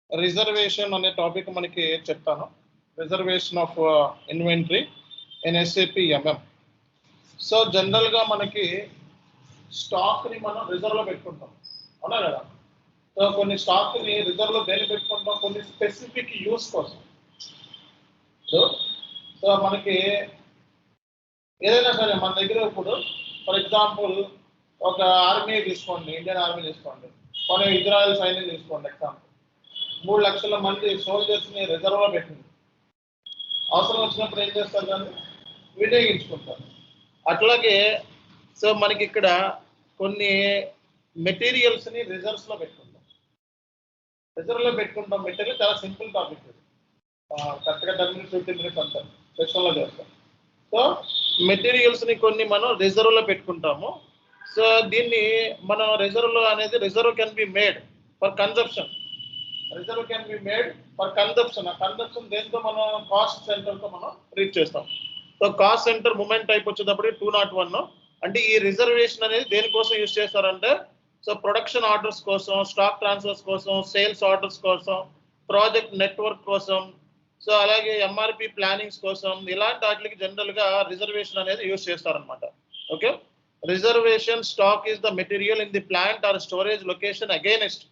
Reservation అనే topic మనకి చెప్తాను. Reservation of inventory in SAP MM. So జనరల్గా మనకి స్టాక్ని మనం రిజర్వ్లో పెట్టుకుంటాం, అవునా కదా? సో కొన్ని స్టాక్ని రిజర్వ్లో దేని పెట్టుకుంటాం, కొన్ని స్పెసిఫిక్ యూస్ కోసం. సో మనకి ఏదైనా సరే మన దగ్గర ఇప్పుడు ఫర్ ఎగ్జాంపుల్ ఒక ఆర్మీ తీసుకోండి, ఇండియన్ ఆర్మీ తీసుకోండి, కొన్ని ఇజ్రాయెల్ సైన్యం తీసుకోండి. ఎగ్జాంపుల్ 3 లక్షల మంది సోల్జర్స్ని రిజర్వ్లో పెట్టింది. అవసరం వచ్చినప్పుడు ఏం చేస్తారు, దాన్ని వినియోగించుకుంటారు. అట్లాగే సో మనకి ఇక్కడ కొన్ని మెటీరియల్స్ని రిజర్వ్స్లో పెట్టుకుంటాం. రిజర్వ్లో పెట్టుకుంటాం మెటీరియల్ చాలా సింపుల్ టాపిక్. కరెక్ట్గా 10 minutes 15 minutes అంటారు, సెషన్లో చేస్తాం. సో మెటీరియల్స్ని కొన్ని మనం రిజర్వ్లో పెట్టుకుంటాము. సో దీన్ని మనం రిజర్వ్లో అనేది reserve can be made for consumption. Reserve can be made for consumption. ఆ కన్జప్షన్ దేంతో మనం కాస్ట్ సెంటర్తో మనం రీచ్ చేస్తాం. So cost center movement type వచ్చేటప్పటికి 201. అంటే ఈ రిజర్వేషన్ అనేది దేనికోసం యూజ్ చేస్తారంటే, సో ప్రొడక్షన్ ఆర్డర్స్ కోసం, స్టాక్ ట్రాన్స్ఫర్స్ కోసం, సేల్స్ ఆర్డర్స్ కోసం, ప్రాజెక్ట్ నెట్వర్క్ కోసం, సో అలాగే MRP ప్లానింగ్స్ కోసం, ఇలాంటి వాటికి జనరల్గా రిజర్వేషన్ అనేది యూజ్ చేస్తారనమాట. Okay, reservation stock is the material in the plant are storage location against.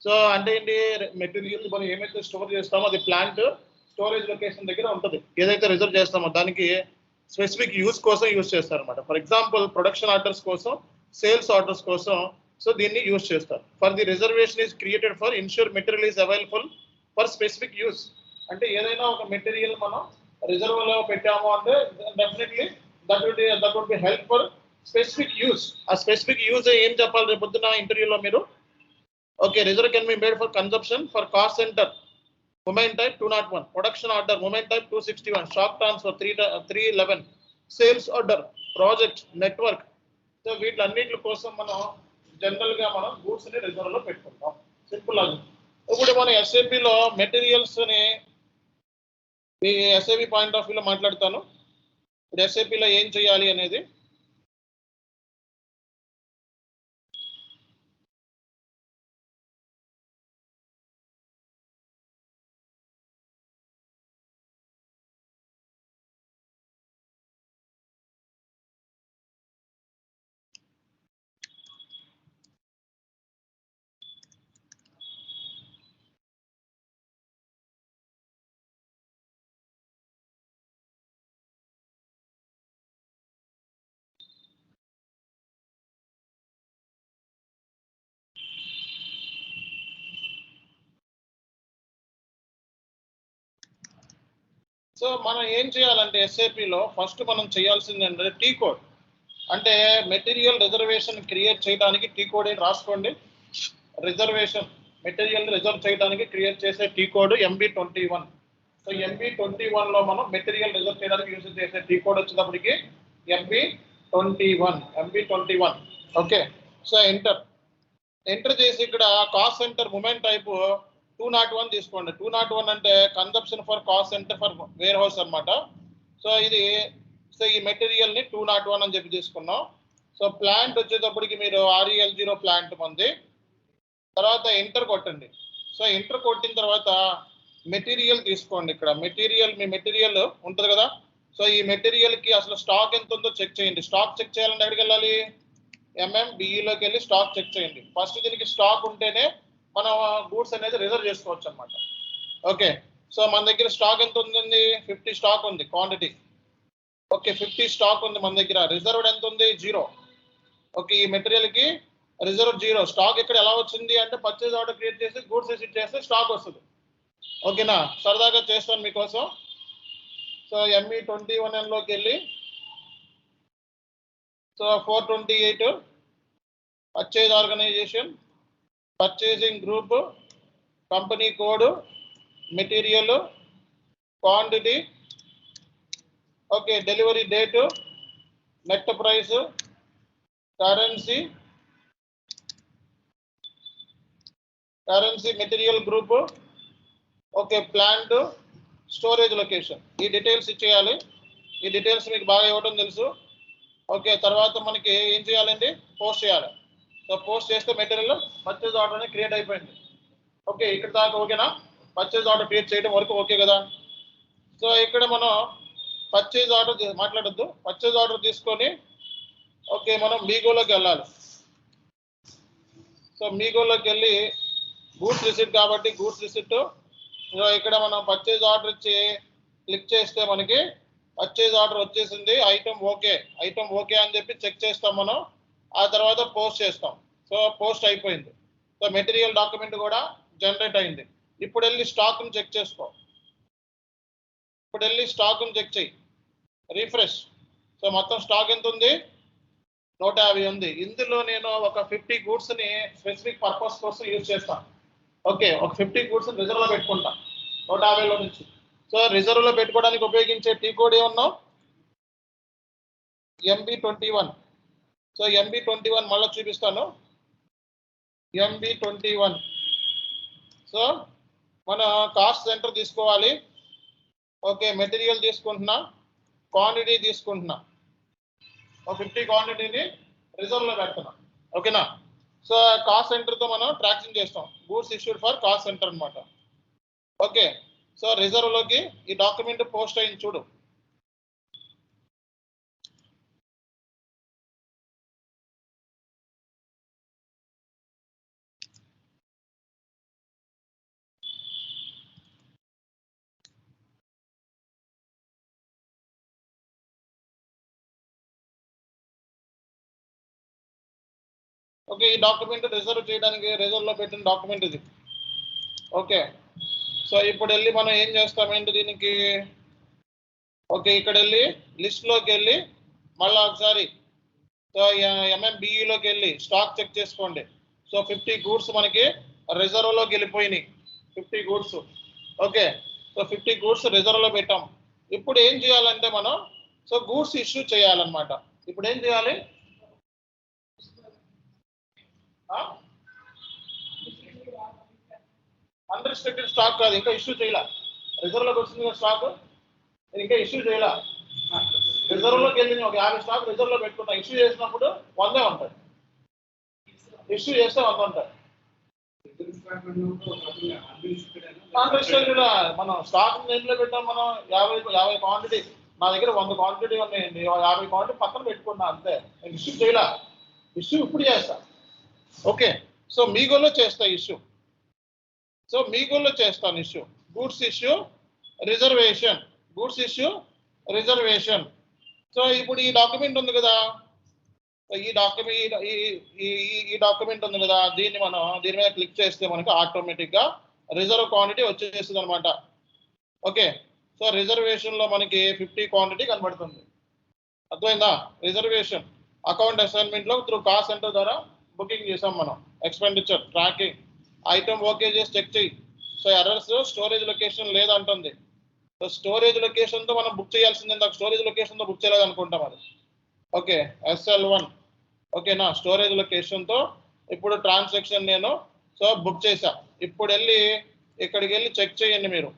So అంటే ఏంటి, మెటీరియల్ మనం ఏమైతే స్టోర్ చేస్తామో అది ప్లాంట్ స్టోరేజ్ లొకేషన్ దగ్గర ఉంటుంది. ఏదైతే రిజర్వ్ చేస్తామో దానికి స్పెసిఫిక్ యూస్ కోసం యూజ్ చేస్తారనమాట. ఫర్ ఎగ్జాంపుల్ ప్రొడక్షన్ ఆర్డర్స్ కోసం, సేల్స్ ఆర్డర్స్ కోసం సో దీన్ని యూజ్ చేస్తారు. For the reservation is created for ensure material is available for specific use. అంటే ఏదైనా ఒక మెటీరియల్ మనం రిజర్వ్లో పెట్టాము అంటే definitely that would be help for specific use. ఆ స్పెసిఫిక్ యూజ్ ఏం చెప్పాలి రేపు పొద్దున్న ఇంటర్వ్యూలో మీరు? Okay, reserve can be made for consumption for cost center, moment type 201, production order, moment type 261, stock transfer 311, sales order, project, network. So వీటిలన్నిటి కోసం మనం జనరల్గా మనం గూడ్స్ని రిజర్వ్లో పెట్టుకుంటాం. సింపుల్ అది. ఇప్పుడు మనం SAPలో మెటీరియల్స్ని ఈ SAP పాయింట్ ఆఫ్ వ్యూలో మాట్లాడతాను. ఇప్పుడు SAPలో ఏం చేయాలి అనేది. సో మనం ఏం చేయాలంటే SAPలో ఫస్ట్ మనం చేయాల్సింది ఏంటంటే టీ కోడ్. అంటే మెటీరియల్ రిజర్వేషన్ క్రియేట్ చేయడానికి టీ కోడ్ ఏంటి రాసుకోండి. రిజర్వేషన్ మెటీరియల్ రిజర్వ్ చేయడానికి క్రియేట్ చేసే టీ కోడ్ MB21. సో MB21లో మనం మెటీరియల్ రిజర్వ్ చేయడానికి యూజ్ చేసే టీ కోడ్ వచ్చేటప్పటికి MB21. ఓకే, సో ఎంటర్ చేసి ఇక్కడ కాస్ట్ సెంటర్ మూమెంట్ టైపు 201 తీసుకోండి. 201 అంటే consumption for cost center for warehouse అనమాట. సో ఇది సో ఈ మెటీరియల్ని 201 అని చెప్పి తీసుకున్నాం. సో ప్లాంట్ వచ్చేటప్పటికి మీరు REL0 ప్లాంట్ ఉంది. తర్వాత ఎంటర్ కొట్టండి. సో ఎంటర్ కొట్టిన తర్వాత మెటీరియల్ తీసుకోండి. ఇక్కడ మీ మెటీరియల్ ఉంటుంది కదా. సో ఈ మెటీరియల్కి అసలు స్టాక్ ఎంత ఉందో చెక్ చేయండి. స్టాక్ చెక్ చేయాలంటే ఎక్కడికి వెళ్ళాలి? MMBEలోకి వెళ్ళి స్టాక్ చెక్ చేయండి. ఫస్ట్ దీనికి స్టాక్ ఉంటేనే మనం గూడ్స్ అనేది రిజర్వ్ చేసుకోవచ్చు అనమాట. ఓకే, సో మన దగ్గర స్టాక్ ఎంత ఉంది? 50 స్టాక్ ఉంది క్వాంటిటీ. ఓకే, 50 స్టాక్ ఉంది మన దగ్గర. రిజర్వ్డ్ ఎంత ఉంది? 0. ఓకే, ఈ మెటీరియల్కి రిజర్వ్ 0. స్టాక్ ఇక్కడ ఎలా వచ్చింది అంటే పర్చేజ్ ఆర్డర్ క్రియేట్ చేసి గూడ్స్ రిసీవ్ చేస్తే స్టాక్ వస్తుంది. ఓకేనా, సరదాగా చేస్తాను మీకోసం. సో ME21లోకి వెళ్ళి so 428 purchase organization, purchasing group, company code, material, quantity, okay, delivery date, net price, currency, material group, okay, plant, storage location. ఈ డీటెయిల్స్ ఇచ్చేయాలి. ఈ డీటెయిల్స్ మీకు బాగా ఇవ్వడం తెలుసు. ఓకే, తర్వాత మనకి ఏం చేయాలండి? పోస్ట్ చేయాలి. సో పోస్ట్ చేస్తే మెటీరియల్ పర్చేజ్ ఆర్డర్ అనేది క్రియేట్ అయిపోయింది. ఓకే, ఇక్కడ దాకా ఓకేనా? పర్చేజ్ ఆర్డర్ క్రియేట్ చేయడం వరకు ఓకే కదా? సో ఇక్కడ మనం పర్చేజ్ ఆర్డర్ మాట్లాడద్దు, పర్చేజ్ ఆర్డర్ తీసుకొని ఓకే మనం మీగోలోకి వెళ్ళాలి. సో మీగోలోకి వెళ్ళి గూడ్స్ రిసిప్ట్ కాబట్టి గూడ్స్ రిసిప్ట్ ఇక్కడ మనం పర్చేజ్ ఆర్డర్ ఇచ్చి క్లిక్ చేస్తే మనకి పర్చేజ్ ఆర్డర్ వచ్చేసింది. ఐటమ్ ఓకే అని చెప్పి చెక్ చేస్తాం మనం. ఆ తర్వాత పోస్ట్ చేస్తాం. సో పోస్ట్ అయిపోయింది. సో మెటీరియల్ డాక్యుమెంట్ కూడా జనరేట్ అయింది. ఇప్పుడు వెళ్ళి స్టాక్ని చెక్ చేసుకో. ఇప్పుడు వెళ్ళి స్టాక్ని చెక్ చేయి, రీఫ్రెష్. సో మొత్తం స్టాక్ ఎంత ఉంది? 150 ఉంది. ఇందులో నేను ఒక 50 గూడ్స్ని స్పెసిఫిక్ పర్పస్ కోసం యూజ్ చేస్తాను. ఓకే, ఒక 50 గూడ్స్ రిజర్వ్లో పెట్టుకుంటా 150లో నుంచి. సో రిజర్వ్లో పెట్టుకోవడానికి ఉపయోగించే T code ఏమన్నాం? MB21. So MB21 మళ్ళీ చూపిస్తాను. MB21. సో మన కాస్ట్ సెంటర్ తీసుకోవాలి. ఓకే, మెటీరియల్ తీసుకుంటున్నా, క్వాంటిటీ తీసుకుంటున్నా, ఒక 50 క్వాంటిటీని రిజర్వ్లో పెడుతున్నా. ఓకేనా? సో కాస్ట్ సెంటర్తో మనం ట్రాకింగ్ చేస్తాం. Goods issued for cost centre అనమాట. ఓకే, సో రిజర్వ్లోకి ఈ డాక్యుమెంట్ పోస్ట్ అయింది చూడు. ఓకే, ఈ డాక్యుమెంట్ రిజర్వ్ చేయడానికి రిజర్వ్లో పెట్టిన డాక్యుమెంట్ ఇది. ఓకే, సో ఇప్పుడు వెళ్ళి మనం ఏం చేస్తామంటే దీనికి ఓకే ఇక్కడ వెళ్ళి లిస్ట్లోకి వెళ్ళి మళ్ళీ ఒకసారి సో MMBEలోకి వెళ్ళి స్టాక్ చెక్ చేసుకోండి. సో 50 గూడ్స్ మనకి రిజర్వ్లోకి వెళ్ళిపోయినాయి. 50 గూడ్స్. ఓకే, సో 50 గూడ్స్ రిజర్వ్లో పెట్టాం. ఇప్పుడు ఏం చేయాలంటే మనం సో గూడ్స్ ఇష్యూ చేయాలన్నమాట. ఇప్పుడు ఏం చేయాలి? అన్రిస్ట్రిక్టెడ్ స్టాక్ కాదు, ఇంకా ఇష్యూ చేయాల. రిజర్వ్లోకి వచ్చింది స్టాక్, ఇంకా ఇష్యూ చేయాల. రిజర్వ్లోకి వెళ్ళి ఒక 50 స్టాక్ రిజర్వ్లో పెట్టుకుంటా. ఇష్యూ చేసినప్పుడు 100 ఉంటాయి. ఇష్యూ చేస్తే 100 ఉంటాయి. అన్రిస్ట్రిక్టెడ్ మనం స్టాక్ దేంట్లో పెట్టాం? మనం 50 క్వాంటిటీ. నా దగ్గర 100 క్వాంటిటీ ఉన్నాయండి, 50 క్వాంటిటీ పక్కన పెట్టుకున్నా అంతే. నేను ఇష్యూ చేయాల. ఇష్యూ ఇప్పుడు చేస్తా. ఓకే, సో మీగోలో చేస్తా ఇష్యూ. సో మీగోలో చేస్తాను issue. Goods issue reservation, goods issue reservation. So ఇప్పుడు ఈ డాక్యుమెంట్ ఉంది కదా, ఈ డాక్యుమెంట్ ఉంది కదా, దీన్ని మనం దీని మీద క్లిక్ చేస్తే మనకి ఆటోమేటిక్గా రిజర్వ్ క్వాంటిటీ వచ్చేస్తుంది అనమాట. ఓకే, సో రిజర్వేషన్లో మనకి 50 క్వాంటిటీ కనబడుతుంది. అర్థమైందా? రిజర్వేషన్ అకౌంట్ అసైన్మెంట్లో త్రూ కాస్ట్ సెంటర్ ద్వారా బుకింగ్ చేసాం మనం. ఎక్స్పెండిచర్ ట్రాకింగ్ ఐటమ్ ఓకే చేసి చెక్ చేయి. సో ఎర్రర్స్ స్టోరేజ్ లొకేషన్ లేదంటుంది. సో స్టోరేజ్ లొకేషన్తో మనం బుక్ చేయాల్సింది. ఇందాక స్టోరేజ్ లొకేషన్తో బుక్ చేయలేదు అనుకుంటాం అది. ఓకే, SL1 ఓకేనా, స్టోరేజ్ లొకేషన్తో ఇప్పుడు ట్రాన్సాక్షన్ నేను సో బుక్ చేశా. ఇప్పుడు వెళ్ళి ఇక్కడికి వెళ్ళి చెక్ చేయండి మీరు.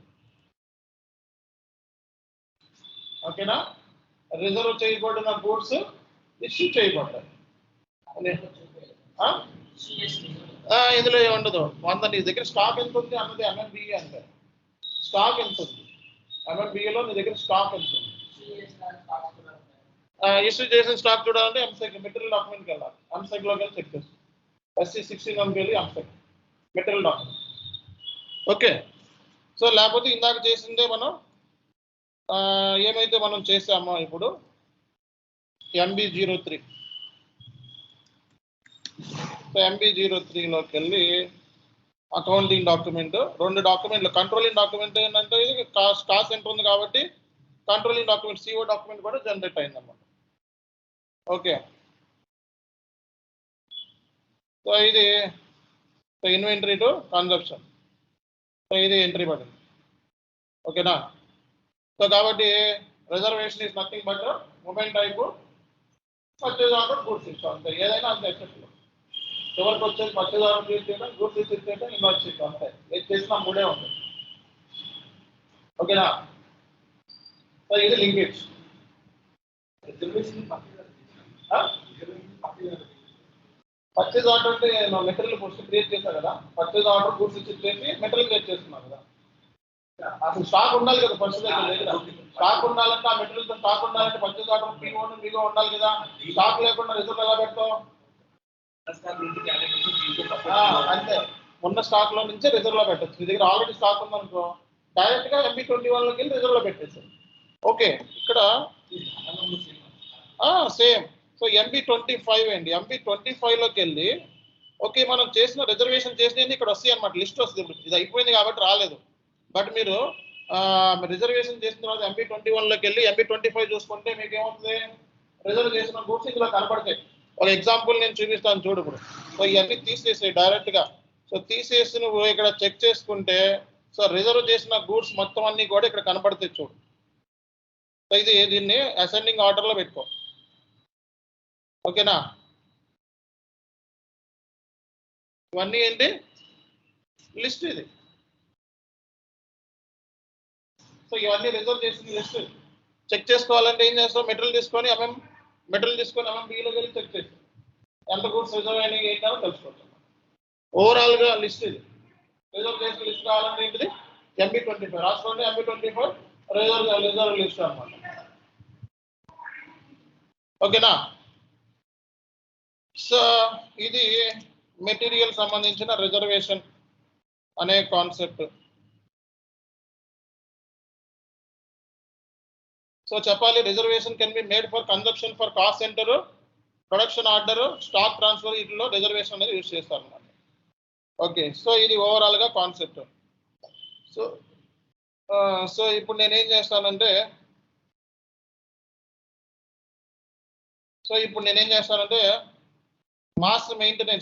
ఓకేనా, రిజర్వ్ చేయబడిన గూడ్స్ ఇష్యూ చేయబడ్డాయి. ఇందులో ఏముండదు. 100 నీ దగ్గర స్టాక్ ఎంత ఉంది అన్నది MMBE అంటే. స్టాక్ ఎంత ఉంది MMBEలో నీ దగ్గర స్టాక్ ఎంత ఉంది? ఇష్యూ చేసిన స్టాక్ చూడాలంటే ఎంసెక్ మెటీరియల్ డాక్యుమెంట్కి వెళ్ళాలి. ఎంసెక్లోకి వెళ్ళి చెక్ చేస్తాం. SC16 వెళ్ళి ఎంసెక్ మెటీరియల్ డాక్యుమెంట్. ఓకే, సో లేకపోతే ఇందాక చేసిందే మనం ఏమైతే మనం చేసామో ఇప్పుడు MB03. సో MB03లోకి వెళ్ళి అకౌంటింగ్ డాక్యుమెంట్, 2 డాక్యుమెంట్లు. కంట్రోలింగ్ డాక్యుమెంట్ ఏంటంటే ఇది కాస్ట్ సెంటర్ ఉంది కాబట్టి కంట్రోలింగ్ డాక్యుమెంట్ CO డాక్యుమెంట్ కూడా జనరేట్ అయిందన్నమాట. ఓకే, సో ఇది ఇన్వెంటరీ టు కన్జప్షన్. సో ఇది ఎంట్రీ పడింది. ఓకేనా, సో కాబట్టి reservation is nothing but mobile type purchase order goods issue అంతే. ఏదైనా అంతే ఎక్సెప్ట్లో ఎవరికి వచ్చేది పర్చేజ్ ఆర్డర్ క్రియేట్ చేయడం, గూడ్స్ రిసీవ్ చేయడం, ఇన్వాయిస్ చేయడం అంతే. ఏది చేసినా 3 ఉంటుంది. ఓకేనా, సో ఇది లింకేజ్. పర్చేజ్ ఆర్డర్ అంటే మెటీరియల్ ఫస్ట్ క్రియేట్ చేశాను కదా, పర్చేజ్ ఆర్డర్ గూడ్స్ ఇచ్చేసి మెటీరియల్ క్రియేట్ చేస్తున్నాను కదా. అసలు స్టాక్ ఉండాలి కదా ఫస్ట్ దగ్గర. స్టాక్ ఉండాలంటే ఆ మెటీరియల్ తో స్టాక్ ఉండాలంటే పర్చేజ్ ఆర్డర్ మీగా ఉండాలి కదా. స్టాక్ లేకుండా రిజర్వ్ ఎలా పెడతాం? అంతే, ఉన్న స్టాక్ లో నుంచే రిజర్వ్ లో పెట్టచ్చు. మీ దగ్గర ఆల్రెడీ స్టాక్ ఉందనుకో డైరెక్ట్ గా MB21 లోకి వెళ్ళి రిజర్వ్ లో పెట్టేసారు. ఓకే, ఇక్కడ సేమ్. సో MB25 అండి, MB25 లోకి వెళ్ళి ఓకే మనం చేసిన రిజర్వేషన్ చేసినవి ఇక్కడ వస్తాయి అనమాట, లిస్ట్ వస్తుంది. ఇప్పుడు ఇది అయిపోయింది కాబట్టి రాలేదు, బట్ మీరు రిజర్వేషన్ చేసిన తర్వాత MB21 లోకి వెళ్ళి MB25 చూసుకుంటే మీకు ఏమవుతుంది, రిజర్వ్ చేసిన గూడ్స్ ఇందులో కనపడతాయి. ఒక ఎగ్జాంపుల్ నేను చూపిస్తాను చూడు. ఇప్పుడు సో ఇవన్నీ తీసేసి డైరెక్ట్ గా, సో తీసేసి నువ్వు ఇక్కడ చెక్ చేసుకుంటే సో రిజర్వ్ చేసిన గూడ్స్ మొత్తం అన్ని కూడా ఇక్కడ కనపడతాయి చూడు. సో ఇది దీన్ని అసెండింగ్ ఆర్డర్ లో పెట్టుకో, ఓకేనా. ఇవన్నీ ఏంటి లిస్ట్ ఇది. సో ఇవన్నీ రిజర్వ్ చేసిన లిస్ట్. చెక్ చేసుకోవాలంటే ఏం చేస్తాం, మెటీరియల్ తీసుకొని MMBలోకి వెళ్ళి చెక్ చేస్తాం ఎంత గూడ్స్ రిజర్వ్ అయినాయి ఏంటో తెలుసుకోవచ్చు. ఓవరాల్ గా లిస్ట్ ఇది. రిజర్వ్ చేసిన లిస్ట్ కావాలంటే ఏంటిది MB25 రాసుకోండి. MB25 రిజర్వ్ లిస్ట్ అన్నమాట, ఓకేనా. సో ఇది మెటీరియల్ సంబంధించిన రిజర్వేషన్ అనే కాన్సెప్ట్. సో చెప్పాలి, reservation can be made for consumption for cost centre, production order, stock transfer, వీటిలో రిజర్వేషన్ అనేది యూజ్ చేస్తారు అన్నమాట. ఓకే, సో ఇది ఓవరాల్ గా కాన్సెప్ట్. సో సో ఇప్పుడు నేనేం చేస్తానంటే మాస్ మెయింటెనెన్స్